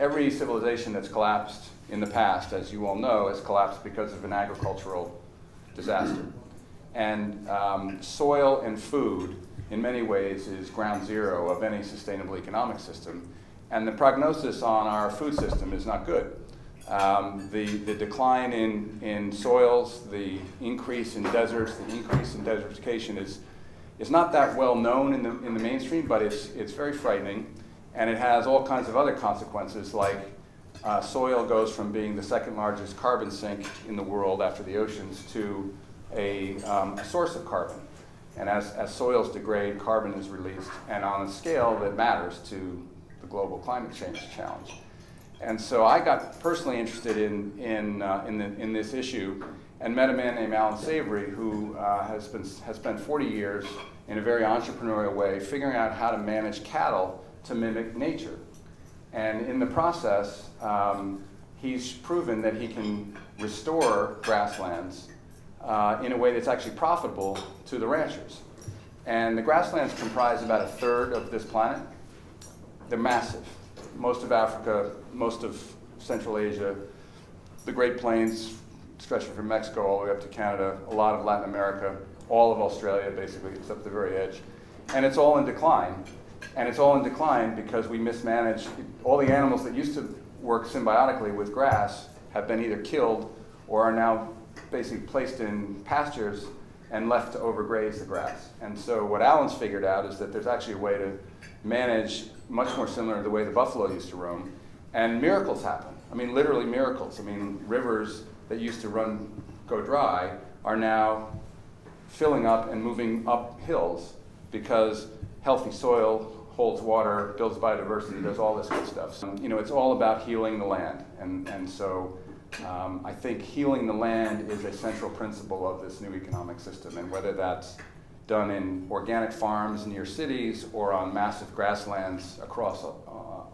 Every civilization that's collapsed in the past, as you all know, has collapsed because of an agricultural disaster. And soil and food, in many ways, is ground zero of any sustainable economic system. And the prognosis on our food system is not good. The decline in soils, the increase in deserts, the increase in desertification is not that well known in the mainstream, but it's very frightening. And it has all kinds of other consequences, like soil goes from being the second largest carbon sink in the world after the oceans to a source of carbon. And as soils degrade, carbon is released, and on a scale that matters to the global climate change challenge. And so I got personally interested in this issue and met a man named Alan Savory, who has spent 40 years in a very entrepreneurial way figuring out how to manage cattle to mimic nature. And in the process, he's proven that he can restore grasslands in a way that's actually profitable to the ranchers. And the grasslands comprise about a third of this planet. They're massive. Most of Africa, most of Central Asia, the Great Plains stretching from Mexico all the way up to Canada, a lot of Latin America, all of Australia basically, except the very edge. And it's all in decline. And it's all in decline because we mismanage. All the animals that used to work symbiotically with grass have been either killed or are now basically placed in pastures and left to overgraze the grass. And so what Alan's figured out is that there's actually a way to manage much more similar to the way the buffalo used to roam, and miracles happen. I mean, literally miracles. I mean, rivers that used to go dry are now filling up and moving up hills because healthy soil holds water, builds biodiversity, does all this good stuff. So, you know, it's all about healing the land. And so I think healing the land is a central principle of this new economic system. And whether that's done in organic farms near cities or on massive grasslands across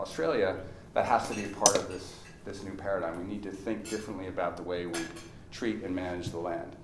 Australia, that has to be part of this new paradigm. We need to think differently about the way we treat and manage the land.